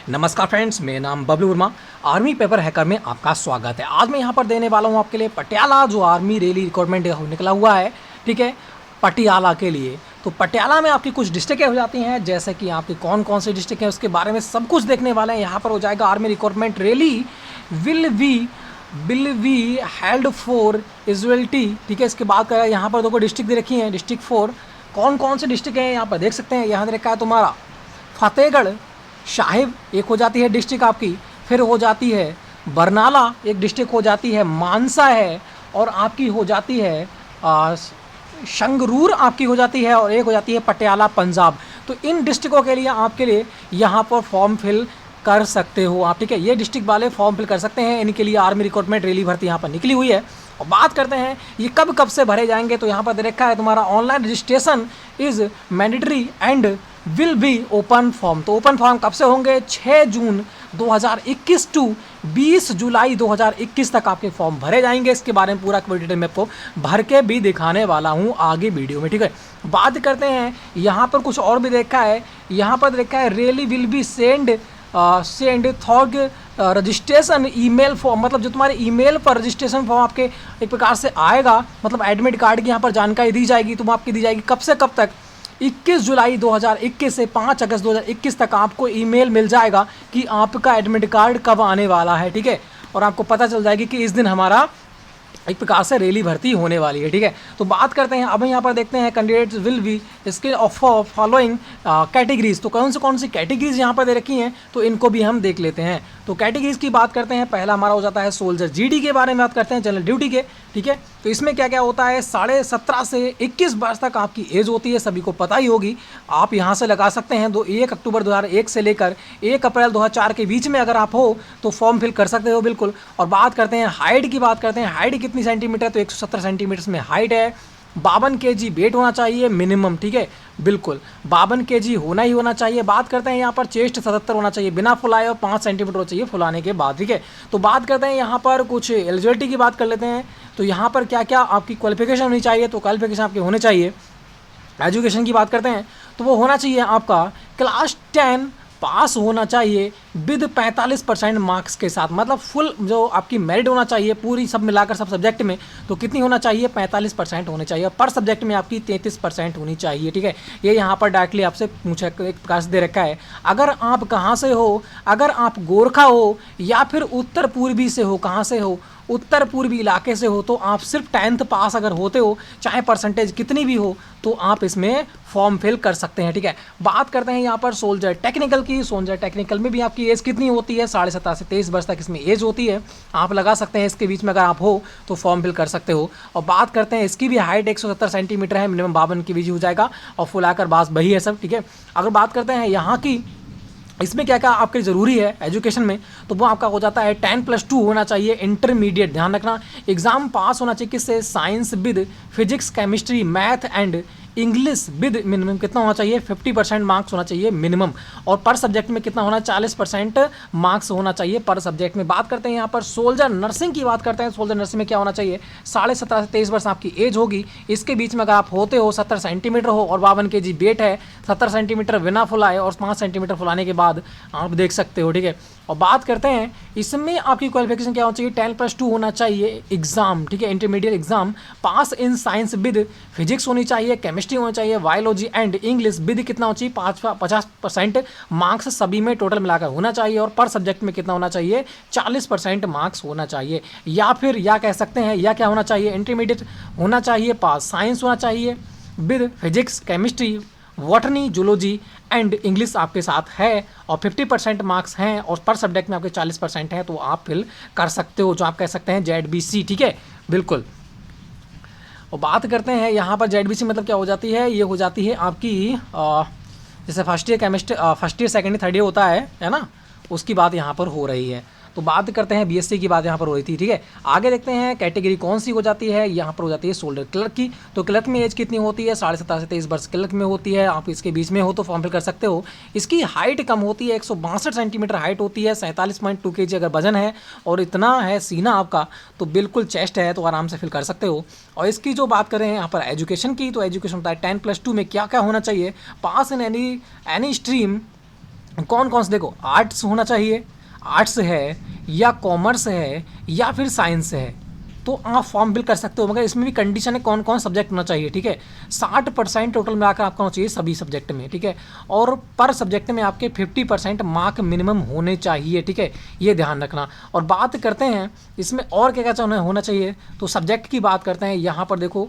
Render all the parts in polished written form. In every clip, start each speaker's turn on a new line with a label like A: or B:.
A: नमस्कार फ्रेंड्स, मेरा नाम Bablu Verma. Army paper hacker में आपका स्वागत है। आज मैं यहाँ पर देने वाला हूँ आपके लिए पटियाला जो आर्मी रैली रिक्रूटमेंट निकला हुआ है, ठीक है, पटियाला के लिए। तो पटियाला में आपकी कुछ डिस्ट्रिक्टें हो जाती हैं, जैसे कि आपकी कौन कौन सी डिस्ट्रिक्ट है उसके बारे में सब कुछ देखने वाले हैं। यहाँ पर हो जाएगा army recruitment rally will be held for इजवेल्टी, ठीक है। इसके बाद करें यहाँ पर दो डिस्ट्रिक्ट दे रखी हैं, डिस्ट्रिक्ट 4 कौन कौन से डिस्ट्रिक्ट हैं यहाँ पर देख सकते हैं। यहाँ दे रखा है तुम्हारा फतेहगढ़ साहिब एक हो जाती है डिस्ट्रिक्ट आपकी, फिर हो जाती है बरनाला एक डिस्ट्रिक्ट हो जाती है, मानसा है, और आपकी हो जाती है संगरूर आपकी हो जाती है, और एक हो जाती है पटियाला पंजाब। तो इन डिस्ट्रिक्टों के लिए आपके लिए यहाँ पर फॉर्म फिल कर सकते हो आप, ठीक है। ये डिस्ट्रिक्ट वाले फॉर्म फिल कर सकते हैं, इनके लिए आर्मी रिक्रूटमेंट रैली भर्ती यहाँ पर निकली हुई है। और बात करते हैं ये कब कब से भरे जाएंगे, तो यहाँ पर दे रखा है तुम्हारा online registration is mandatory and will be open form. तो ओपन फॉर्म कब से होंगे? 6 जून 2021 टू 20 जुलाई 2021 तक आपके फॉर्म भरे जाएंगे। इसके बारे में पूरा डिटेल मैं आपको भर के भी दिखाने वाला हूँ आगे वीडियो में, ठीक है। बात करते हैं यहाँ पर कुछ और भी देखा है, यहाँ पर देखा है rally will be sent through registration email form, मतलब जो तुम्हारे ईमेल पर रजिस्ट्रेशन फॉर्म आपके एक प्रकार से आएगा, मतलब एडमिट कार्ड की यहाँ पर जानकारी दी जाएगी, तुम आपकी दी जाएगी कब से कब तक? 21 जुलाई 2021 से 5 अगस्त 2021 तक आपको ईमेल मिल जाएगा कि आपका एडमिट कार्ड कब आने वाला है, ठीक है। और आपको पता चल जाएगी कि इस दिन हमारा एक प्रकार से रैली भर्ती होने वाली है, ठीक है। तो बात करते हैं अब यहाँ पर देखते हैं candidates will be skill of following categories. तो कौन सी कैटेगरीज यहाँ पर दे रखी हैं, तो इनको भी हम देख लेते हैं। तो कैटेगरीज की बात करते हैं, पहला हमारा हो जाता है सोल्जर जीडी के बारे में बात करते हैं, जनरल ड्यूटी के, ठीक है। तो इसमें क्या क्या होता है, 17.5 से 21 वर्ष तक आपकी एज होती है, सभी को पता ही होगी। आप यहाँ से लगा सकते हैं 1 अक्टूबर 2001 से लेकर 1 अप्रैल 2004 के बीच में अगर आप हो तो फॉर्म फिल कर सकते हो, बिल्कुल। और बात करते हैं हाइट की, बात करते हैं हाइट कितनी सेंटीमीटर, तो 170 सेंटीमीटर में हाइट है। 52 kg वेट होना चाहिए मिनिमम, ठीक है, बिल्कुल 52 kg होना ही होना चाहिए। बात करते हैं यहाँ पर चेस्ट 77 होना चाहिए बिना फुलाए, और 5 सेंटीमीटर होना चाहिए फुलाने के बाद, ठीक है। तो बात करते हैं यहाँ पर कुछ एलिजिबिलिटी की बात कर लेते हैं। तो यहाँ पर क्या क्या आपकी क्वालिफिकेशन होनी चाहिए, तो क्वालिफिकेशन आपके होने चाहिए। एजुकेशन की बात करते हैं तो वो होना चाहिए आपका क्लास 10 पास होना चाहिए विद 45% मार्क्स के साथ, मतलब फुल जो आपकी मेरिट होना चाहिए पूरी सब मिलाकर सब सब्जेक्ट में, तो कितनी होना चाहिए? 45% होने चाहिए। पर सब्जेक्ट में आपकी 33% होनी चाहिए, ठीक है। ये यहाँ पर डायरेक्टली आपसे पूछा एक प्रकार से दे रखा है। अगर आप कहाँ से हो, अगर आप गोरखा हो या फिर उत्तर पूर्वी से हो, कहाँ से हो, उत्तर पूर्वी इलाके से हो, तो आप सिर्फ 10th पास अगर होते हो, चाहे परसेंटेज कितनी भी हो, तो आप इसमें फॉर्म फिल कर सकते हैं, ठीक है। बात करते हैं यहाँ पर सोल्जर टेक्निकल की। सोल्जर टेक्निकल में भी आपकी एज कितनी होती है? 17.5 से 23 वर्ष तक इसमें एज होती है। आप लगा सकते हैं इसके बीच में अगर आप हो तो फॉर्म फिल कर सकते हो। और बात करते हैं इसकी भी हाइट 170 सेंटीमीटर है, मिनिमम 52 के बीच हो जाएगा, और फुलाकर बास वही है सब, ठीक है। अगर बात करते हैं यहाँ की, इसमें क्या क्या आपके ज़रूरी है एजुकेशन में, तो वो आपका हो जाता है 10+2 होना चाहिए इंटरमीडिएट, ध्यान रखना। एग्ज़ाम पास होना चाहिए किससे? Science with physics chemistry math and English with minimum कितना होना चाहिए? 50% मार्क्स होना चाहिए मिनिमम। और पर सब्जेक्ट में कितना होना? 40% मार्क्स होना चाहिए पर सब्जेक्ट में। बात करते हैं यहाँ पर सोल्जर नर्सिंग की, बात करते हैं सोल्जर नर्सिंग में क्या होना चाहिए? 17.5 से 23 वर्ष आपकी एज होगी। इसके बीच में अगर आप होते हो, 70 सेंटीमीटर हो और 52 kg वेट है, 70 सेंटीमीटर बिना फुलाए और 5 सेंटीमीटर फुलाने के बाद आप देख सकते हो, ठीक है। और बात करते हैं इसमें आपकी क्वालिफिकेशन क्या होना चाहिए? 10+2 होना चाहिए एग्जाम, ठीक है, intermediate exam. Pass in science with physics होनी चाहिए, केमिस्ट्री होनी चाहिए, बायोलॉजी एंड इंग्लिश विद कितना होना चाहिए? 50% मार्क्स सभी में टोटल मिलाकर होना चाहिए। और पर सब्जेक्ट में कितना होना चाहिए? 40% मार्क्स होना चाहिए। या फिर या कह सकते हैं या क्या होना चाहिए? इंटरमीडिएट होना चाहिए पास, साइंस होना चाहिए with physics chemistry botany zoology and English आपके साथ है, और 50% मार्क्स हैं, और पर सब्जेक्ट में आपके 40% हैं, तो आप फिल कर सकते हो, जो आप कह सकते हैं ZBC, ठीक है, बिल्कुल। और बात करते हैं यहाँ पर ZBC मतलब क्या हो जाती है? ये हो जाती है आपकी जैसे first year chemistry, first year second year third year होता है ना, उसकी बात यहाँ पर हो रही है। तो बात करते हैं BSc की बात यहाँ पर हो रही थी, ठीक है। आगे देखते हैं कैटेगरी कौन सी हो जाती है, यहाँ पर हो जाती है सोल्जर क्लर्क की। तो क्लर्क में एज कितनी होती है? 17.5 से 23 वर्ष क्लर्क में होती है। आप इसके बीच में हो तो फॉर्म फिल कर सकते हो। इसकी हाइट कम होती है, 162 सेंटीमीटर हाइट होती है, 47.2 kg अगर वजन है, और इतना है सीना आपका, तो बिल्कुल चेस्ट है, तो आराम से फिल कर सकते हो। और इसकी जो बात करें यहाँ पर एजुकेशन की, तो एजुकेशन होता है 10+2 में क्या क्या होना चाहिए? पास इन एनी स्ट्रीम कौन कौन से, देखो आर्ट्स होना चाहिए, आर्ट्स है या कॉमर्स है या फिर साइंस है, तो आप फॉर्म फिल कर सकते हो। मगर इसमें भी कंडीशन है कौन कौन सब्जेक्ट होना चाहिए, ठीक है। 60% टोटल मिलाकर आपका होना चाहिए सभी सब्जेक्ट में, ठीक है। और पर सब्जेक्ट में आपके 50% मार्क मिनिमम होने चाहिए, ठीक है, ये ध्यान रखना। और बात करते हैं इसमें और क्या क्या होना चाहिए, तो सब्जेक्ट की बात करते हैं। यहाँ पर देखो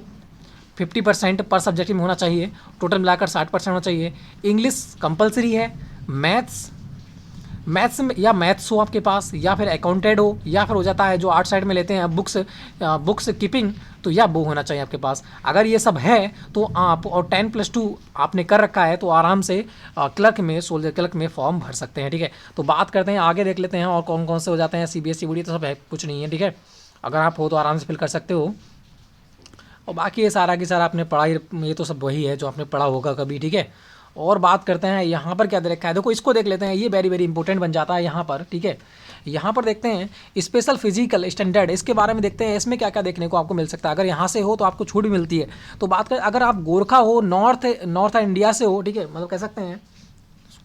A: 50% पर सब्जेक्ट में होना चाहिए, टोटल मिलाकर 60% होना चाहिए। इंग्लिश कंपलसरी है, मैथ्स, मैथ्स में या मैथ्स हो आपके पास, या फिर अकाउंटेड हो, या फिर हो जाता है जो आर्ट साइड में लेते हैं बुक्स कीपिंग, तो या वो होना चाहिए आपके पास। अगर ये सब है तो आप, और 10+2 आपने कर रखा है, तो आराम से क्लर्क में, सोल्जर क्लर्क में फॉर्म भर सकते हैं, ठीक है। तो बात करते हैं आगे, देख लेते हैं और कौन कौन से हो जाते हैं। CBSE बोर्ड तो सब है, कुछ नहीं है, ठीक है। अगर आप हो तो आराम से फिल कर सकते हो। और बाकी ये सारा की सारा आपने पढ़ाई, ये तो सब वही है जो आपने पढ़ा होगा कभी, ठीक है। और बात करते हैं यहाँ पर क्या दे रखा है, देखो इसको देख लेते हैं, ये वेरी वेरी इंपॉर्टेंट बन जाता है यहाँ पर, ठीक है। यहाँ पर देखते हैं स्पेशल फिजिकल स्टैंडर्ड, इसके बारे में देखते हैं इसमें क्या क्या देखने को आपको मिल सकता है। अगर यहाँ से हो तो आपको छूट भी मिलती है। तो बात करें अगर आप गोरखा हो, नॉर्थ इंडिया से हो, ठीक है, मतलब कह सकते हैं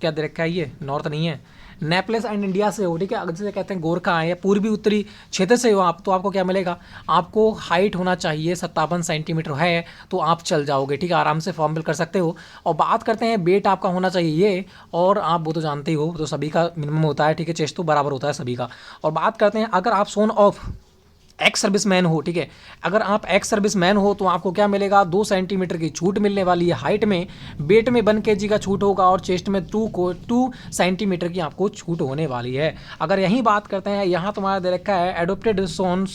A: क्या दे रखा है, ये नॉर्थ नहीं है, नेपलेस एंड इंडिया से हो, ठीक है, अगर जैसे कहते हैं गोरखा है या पूर्वी उत्तरी क्षेत्र से हो आप, तो आपको क्या मिलेगा, आपको हाइट होना चाहिए 57 सेंटीमीटर है, तो आप चल जाओगे, ठीक है, आराम से फॉर्म फिल कर सकते हो। और बात करते हैं वेट आपका होना चाहिए ये, और आप वो तो जानते ही हो, तो सभी का मिनिमम होता है, ठीक है, चेस्ट तो बराबर होता है सभी का। और बात करते हैं अगर आप सोन ऑफ एक्स सर्विस मैन हो, ठीक है, अगर आप एक्स सर्विस मैन हो तो आपको क्या मिलेगा, 2 सेंटीमीटर की छूट मिलने वाली है हाइट में, वेट में 1 kg का छूट होगा, और चेस्ट में 2 सेंटीमीटर की आपको छूट होने वाली है। अगर यही बात करते हैं, यहाँ तुम्हारा दे रखा है adopted son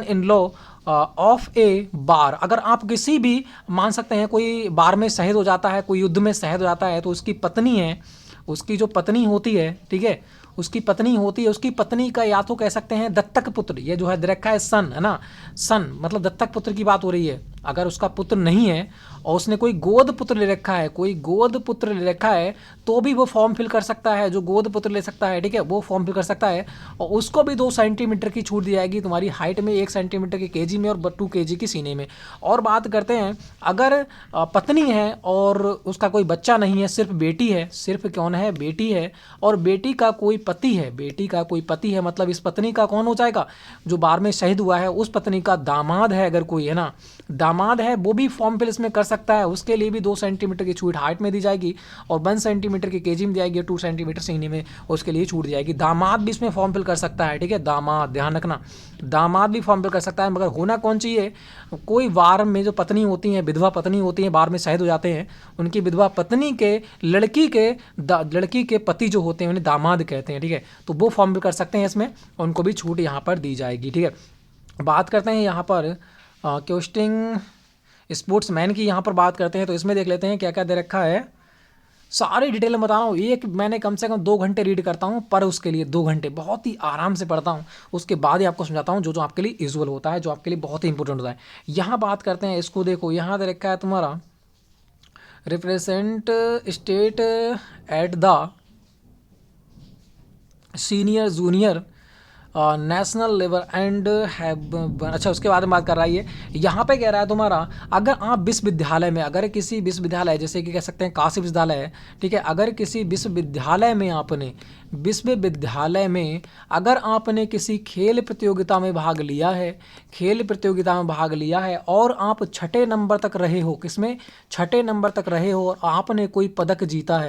A: in law of a bar, अगर आप किसी भी, मान सकते हैं कोई बार में शहीद हो जाता है, कोई युद्ध में शहीद हो जाता है, तो उसकी पत्नी है, उसकी जो पत्नी होती है, ठीक है, उसकी पत्नी होती है, उसकी पत्नी का या तो कह सकते हैं दत्तक पुत्र, ये जो है दे रखा है सन, है ना, सन मतलब दत्तक पुत्र की बात हो रही है। अगर उसका पुत्र नहीं है और उसने कोई गोद पुत्र ले रखा है, कोई गोद पुत्र ले रखा है, तो भी वो फॉर्म फिल कर सकता है, जो गोद पुत्र ले सकता है, ठीक है, वो फॉर्म फिल कर सकता है। और उसको भी 2 सेंटीमीटर की छूट दी जाएगी, तुम्हारी हाइट में 1 सेंटीमीटर की केजी में, और 2 kg की सीने में। और बात करते हैं अगर पत्नी है और उसका कोई बच्चा नहीं है, सिर्फ बेटी है, सिर्फ कौन है, बेटी है, और बेटी का कोई पति है, बेटी का कोई पति है, मतलब इस पत्नी का कौन हो जाएगा, जो बार में शहीद हुआ है, उस पत्नी का दामाद है, अगर कोई है ना, दामाद है, वो भी फॉर्म फिल इसमें कर सकता है। उसके लिए भी 2 सेंटीमीटर की छूट हाइट में दी जाएगी, और 1 सेंटीमीटर की केजी में दी जाएगी, 2 सेंटीमीटर सीने में, उसके लिए छूट दी जाएगी। दामाद भी इसमें फॉर्म फिल कर सकता है, ठीक है, दामाद, ध्यान रखना, दामाद भी फॉर्म फिल कर सकता है। मगर होना कौन चाहिए, कोई वार में जो पत्नी होती हैं, विधवा पत्नी होती हैं, बार में शहीद हो जाते हैं, उनकी विधवा पत्नी के लड़की के पति जो होते हैं उन्हें दामाद कहते हैं, ठीक है, तो वो फॉर्म फिल कर सकते हैं इसमें, उनको भी छूट यहाँ पर दी जाएगी, ठीक है। बात करते हैं यहाँ पर क्वेश्चन स्पोर्ट्स मैन की, यहाँ पर बात करते हैं, तो इसमें देख लेते हैं क्या क्या दे रखा है। सारी डिटेल में बता रहा हूँ, एक मैंने कम से कम 2 घंटे रीड करता हूँ, पर उसके लिए 2 घंटे बहुत ही आराम से पढ़ता हूँ, उसके बाद ही आपको समझाता हूँ जो जो आपके लिए यूजुअल होता है, जो आपके लिए बहुत ही इंपॉर्टेंट होता है। यहाँ बात करते हैं, इसको देखो, यहाँ दे रखा है तुम्हारा represent state at the senior junior national level and have, अच्छा उसके बाद में बात कर रहा है ये, यहाँ पे कह रहा है तुम्हारा, अगर आप विश्वविद्यालय में, अगर किसी विश्वविद्यालय, जैसे कि कह सकते हैं काशी विश्वविद्यालय है, ठीक है, अगर किसी विश्वविद्यालय में अगर आपने किसी खेल प्रतियोगिता में भाग लिया है, और आप 6ठे नंबर तक रहे हो, किसमें, 6ठे नंबर तक रहे हो, और आपने कोई पदक जीता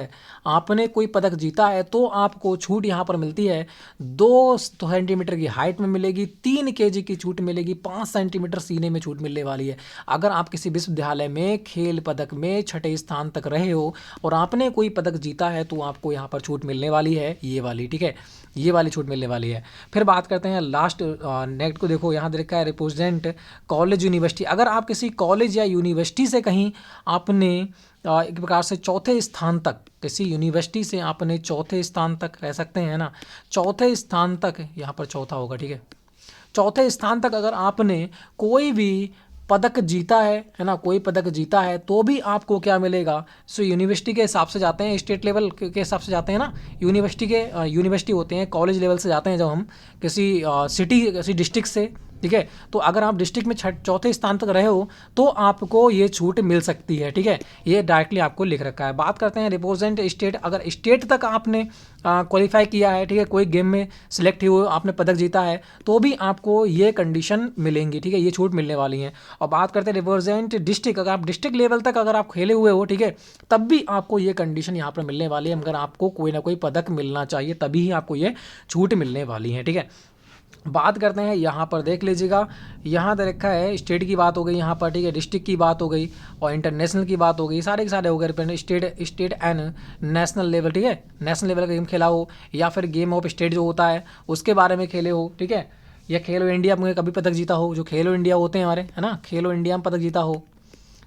A: है, तो आपको छूट यहाँ पर मिलती है, 2 सेंटीमीटर की हाइट में मिलेगी, 3 kg की छूट मिलेगी, 5 सेंटीमीटर सीने में छूट मिलने वाली है। अगर आप किसी विश्वविद्यालय में खेल पदक में 6ठे स्थान तक रहे हो और आपने कोई पदक जीता है, तो आपको यहाँ पर छूट मिलने वाली है, ये वाली, ठीक है, ये वाली छूट मिलने वाली है। फिर बात करते हैं लास्ट नेक्स्ट को, देखो यहाँ देखा है रिप्रेजेंट कॉलेज यूनिवर्सिटी, अगर आप किसी कॉलेज या यूनिवर्सिटी से कहीं आपने एक प्रकार से 4थे स्थान तक, किसी यूनिवर्सिटी से आपने 4थे स्थान तक रह सकते हैं ना, 4थे स्थान तक, यहाँ पर चौथा होगा, ठीक है, 4थे स्थान तक अगर आपने कोई भी पदक जीता है ना, कोई पदक जीता है, तो भी आपको क्या मिलेगा, सो यूनिवर्सिटी के हिसाब से जाते हैं, स्टेट लेवल के हिसाब से जाते हैं ना, यूनिवर्सिटी होते हैं, कॉलेज लेवल से जाते हैं जब हम किसी सिटी, किसी डिस्ट्रिक्ट से, ठीक है। तो अगर आप डिस्ट्रिक्ट में चौथे स्थान तक रहे हो तो आपको ये छूट मिल सकती है, ठीक है। ये डायरेक्टली आपको लिख रखा है। बात करते हैं रिप्रेजेंट स्टेट, अगर स्टेट तक आपने क्वालिफाई किया है, ठीक है, कोई गेम में सिलेक्ट हुए, आपने पदक जीता है, तो भी आपको ये कंडीशन मिलेंगी, ठीक है, ये छूट मिलने वाली है। और बात करते हैं रिप्रेजेंट डिस्ट्रिक्ट, अगर आप डिस्ट्रिक्ट लेवल तक अगर आप खेले हुए हो, ठीक है, तब भी आपको ये कंडीशन यहाँ पर मिलने वाली है। अगर आपको कोई ना कोई पदक मिलना चाहिए तभी ही आपको ये छूट मिलने वाली है, ठीक है। बात करते हैं यहाँ पर, देख लीजिएगा, यहाँ दे रखा है स्टेट की बात हो गई यहाँ पर, ठीक है, डिस्ट्रिक्ट की बात हो गई और इंटरनेशनल की बात हो गई, सारे के सारे हो गए। स्टेट एंड नेशनल लेवल, ठीक है, नेशनल लेवल का गेम खेला हो या फिर गेम ऑफ स्टेट जो होता है उसके बारे में खेले हो, ठीक है, या खेलो इंडिया में कभी पदक जीता हो, जो खेलो इंडिया होते हैं हमारे, है ना, खेलो इंडिया में पदक जीता हो,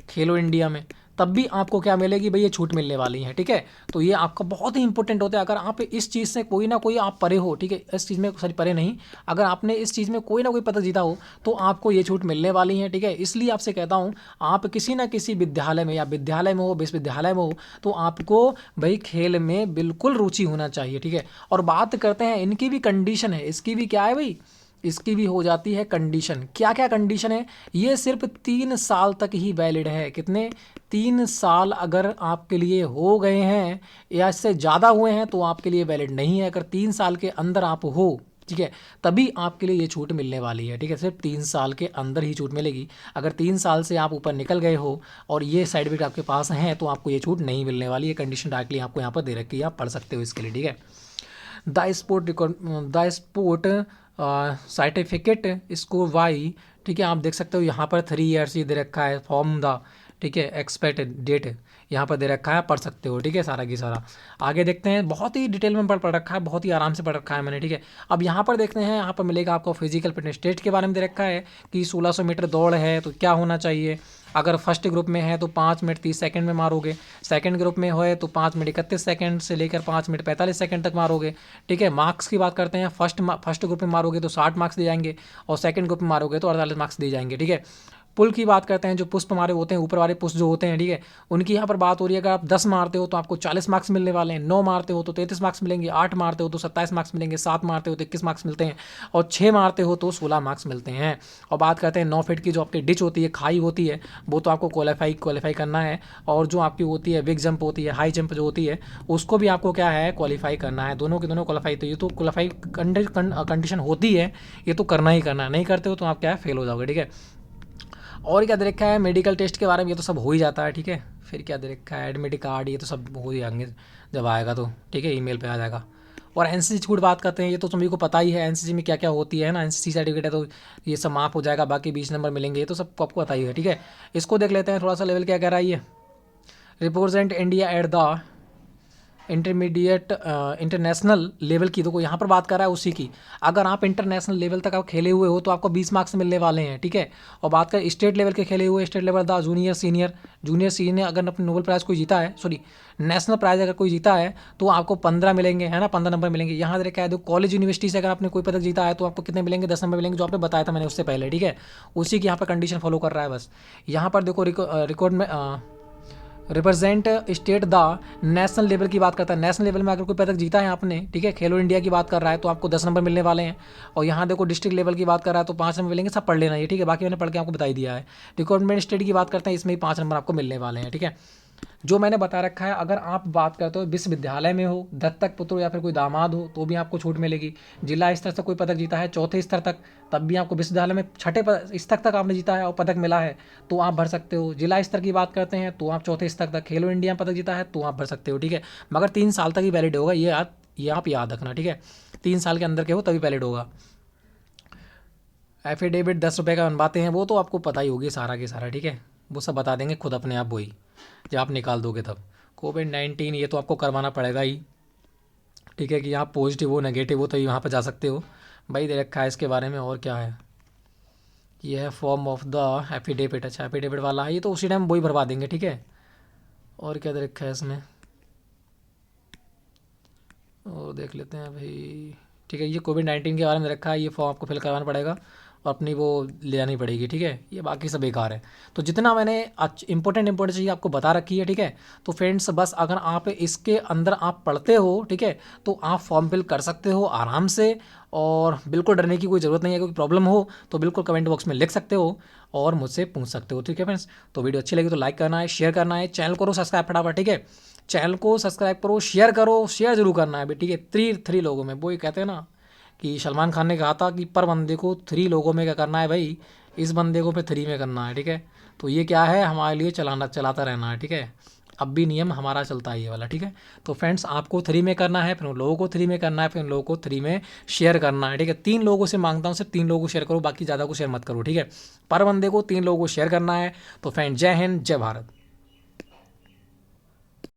A: खेलो इंडिया में, तब भी आपको क्या मिलेगी भाई, ये छूट मिलने वाली है, ठीक है। तो ये आपका बहुत ही इंपॉर्टेंट होता है। अगर आप इस चीज़ से कोई ना कोई आप परे हो, ठीक है, इस चीज़ में सॉरी परे नहीं, अगर आपने इस चीज़ में कोई ना कोई पदक जीता हो तो आपको ये छूट मिलने वाली है, ठीक है। इसलिए आपसे कहता हूँ, आप किसी ना किसी विद्यालय में, या विद्यालय में हो, विश्वविद्यालय में हो, तो आपको भाई खेल में बिल्कुल रुचि होना चाहिए, ठीक है। और बात करते हैं इनकी भी कंडीशन है, इसकी भी क्या है भाई, इसकी भी हो जाती है कंडीशन। क्या क्या कंडीशन है, ये सिर्फ 3 साल तक ही वैलिड है। कितने, 3 साल अगर आपके लिए हो गए हैं या इससे ज़्यादा हुए हैं तो आपके लिए वैलिड नहीं है। अगर 3 साल के अंदर आप हो, ठीक है, तभी आपके लिए ये छूट मिलने वाली है, ठीक है। सिर्फ 3 साल के अंदर ही छूट मिलेगी। अगर 3 साल से आप ऊपर निकल गए हो और ये सर्टिफिकेट आपके पास हैं तो आपको ये छूट नहीं मिलने वाली है। कंडीशन डायरेक्टली आपको यहाँ पर दे रखी है, आप पढ़ सकते हो इसके लिए, ठीक है। The sport certificate score why, ठीक है, आप देख सकते हो यहाँ पर 3 ईयर्स ये दे रखा है। फॉर्म द, ठीक है, एक्सपेक्टेड डेट यहाँ पर दे रखा है, पढ़ सकते हो, ठीक है, सारा की सारा। आगे देखते हैं, बहुत ही डिटेल में पढ़ रखा है, बहुत ही आराम से पढ़ रखा है मैंने, ठीक है। अब यहाँ पर देखते हैं, यहाँ पर मिलेगा आपको फिजिकल फिटनेस टेस्ट के बारे में दे रखा है कि 1600 मीटर दौड़ है तो क्या होना चाहिए। अगर फर्स्ट ग्रुप में है तो 5 मिनट 30 सेकंड में मारोगे, सेकंड ग्रुप में होए तो 5 मिनट 31 सेकंड से लेकर 5 मिनट 45 सेकंड तक मारोगे, ठीक है। मार्क्स की बात करते हैं, फर्स्ट ग्रुप में मारोगे तो 60 मार्क्स दिए जाएंगे और सेकंड ग्रुप में मारोगे तो 48 मार्क्स दिए जाएंगे, ठीक है। पुल की बात करते हैं, जो पुष्प हमारे होते हैं, ऊपर वाले पुष्प जो होते हैं, ठीक है, उनकी यहाँ पर बात हो रही है। अगर आप 10 मारते हो तो आपको 40 मार्क्स मिलने वाले हैं, 9 मारते हो तो 33 मार्क्स मिलेंगे, 8 मारते हो तो 27 मार्क्स मिलेंगे, 7 मारते हो तो 21 मार्क्स मिलते हैं और 6 मारते हो तो 16 मार्क्स मिलते हैं। और बात करते हैं 9 फीट की जो आपकी डिच होती है, खाई होती है, वो तो आपको क्वालिफाई करना है। और जो आपकी होती है बिग जंप होती है, हाई जंप जो होती है, उसको भी आपको क्या है, क्वालिफाई करना है। दोनों के दोनों क्वालिफाई, तो ये तो क्वालिफाई कंडीशन होती है, ये तो करना ही करना है, नहीं करते हो तो आप क्या है, फेल हो जाओगे, ठीक है। और क्या दे रखा है, मेडिकल टेस्ट के बारे में ये तो सब हो ही जाता है, ठीक है। फिर क्या दे रखा है, एडमिट कार्ड, ये तो सब हो ही जाएंगे जब आएगा तो, ठीक है, ईमेल पे आ जाएगा। और एनसीसी छूट बात करते हैं, ये तो सभी को पता ही है एनसीसी में क्या क्या होती है ना, एनसीसी सर्टिफिकेट है तो ये सब माफ हो जाएगा, बाकी 20 नंबर मिलेंगे, ये तो सबको आपको पता ही है, ठीक है। इसको देख लेते हैं थोड़ा सा, लेवल क्या कह रहा है ये, represent India at the intermediate international level की, तो यहाँ पर बात कर रहा है उसी की। अगर आप इंटरनेशनल लेवल तक आप खेले हुए हो तो आपको 20 मार्क्स मिलने वाले हैं, ठीक है। और बात करें स्टेट लेवल के खेले हुए, state level the junior senior अगर अपने नोबेल प्राइज़ कोई जीता है, सॉरी नेशनल प्राइज़ अगर कोई जीता है तो आपको 15 मिलेंगे, है ना, 15 नंबर मिलेंगे। यहाँ देखा है, कॉलेज यूनिवर्सिटी से अगर आपने कोई पदक जीता है तो आपको कितने मिलेंगे, 10 नंबर मिलेंगे, जो आपने बताया था मैंने उससे पहले, ठीक है। उसी की यहाँ पर कंडीशन फॉलो कर रहा है बस। यहाँ पर देखो रिकॉर्ड में represent state the national level की बात करता है। नेशनल लेवल में अगर कोई पदक जीता है आपने, ठीक है, खेलो इंडिया की बात कर रहा है तो आपको 10 नंबर मिलने वाले हैं। और यहाँ देखो डिस्ट्रिक्ट लेवल की बात कर रहा है तो 5 नंबर मिलेंगे, सब पढ़ लेना ये, ठीक है, बाकी मैंने पढ़ के आपको बता ही दिया है। रिक्वायरमेंट स्टेट की बात करते हैं, इसमें ही 5 नंबर आपको मिलने वाले हैं, ठीक है। जो मैंने बता रखा है, अगर आप बात करते हो विश्वविद्यालय में हो, दत्तक पुत्र या फिर कोई दामाद हो तो भी आपको छूट मिलेगी। जिला स्तर से कोई पदक जीता है चौथे स्तर तक, तब भी आपको, विश्वविद्यालय में छठे स्तर तक आपने जीता है और पदक मिला है तो आप भर सकते हो। जिला स्तर की बात करते हैं तो आप चौथे स्तर तक, खेलो इंडिया में पदक जीता है तो आप भर सकते हो, ठीक है। मगर 3 साल तक ही वैलिड होगा, ये आप याद रखना, ठीक है। 3 साल के अंदर के हो तभी वैलिड होगा। एफिडेविट 10 रुपये का बनवाते हैं, वो तो आपको पता ही होगी सारा के सारा, ठीक है, वो सब बता देंगे खुद अपने आप वही, जब आप निकाल दोगे तब। कोविड-19 ये तो आपको करवाना पड़ेगा ही, ठीक है, कि आप पॉजिटिव हो नेगेटिव हो तभी वहाँ पर जा सकते हो भाई। दे रखा है इसके बारे में। और क्या है, ये है फॉर्म ऑफ द एफिडेविट, अच्छा एफिडेविट वाला है, ये तो उसी टाइम वही भरवा देंगे, ठीक है। और क्या दे रखा है इसमें, और देख लेते हैं भाई, ठीक है। ये कोविड-19 के बारे में रखा है, ये फॉर्म आपको फिल करवाना पड़ेगा और अपनी वो ले जानी पड़ेगी, ठीक है। ये बाकी सब बेकार है। तो जितना मैंने इंपॉर्टेंट चीज़ आपको बता रखी है, ठीक है। तो फ्रेंड्स बस अगर आप इसके अंदर आप पढ़ते हो, ठीक है, तो आप फॉर्म फिल कर सकते हो आराम से, और बिल्कुल डरने की कोई ज़रूरत नहीं है। कोई प्रॉब्लम हो तो बिल्कुल कमेंट बॉक्स में लिख सकते हो और मुझसे पूछ सकते हो, ठीक है फ्रेंड्स। तो वीडियो अच्छी लगी तो लाइक करना है, शेयर करना है, चैनल करो सब्सक्राइब फटाफट, ठीक है। चैनल को सब्सक्राइब करो, शेयर जरूर करना है, ठीक है। थ्री लोगों में, वो ये कहते हैं ना कि सलमान खान ने कहा था कि पर बंदे को 3 लोगों में क्या करना है भाई, इस बंदे को पे 3 में करना है, ठीक है। तो ये क्या है, हमारे लिए चलाता रहना है, ठीक है। अब भी नियम हमारा चलता है ये वाला, ठीक है। तो फ्रेंड्स आपको 3 में करना है, फिर उन लोगों को 3 में करना है, फिर उन लोगों को 3 में शेयर करना है, ठीक है। 3 लोगों से मांगता हूँ, सिर्फ 3 लोगों को शेयर करो, बाकी ज़्यादा को शेयर मत करो, ठीक है। पर बंदे को 3 लोगों को शेयर करना है। तो फ्रेंड जय हिंद, जय भारत।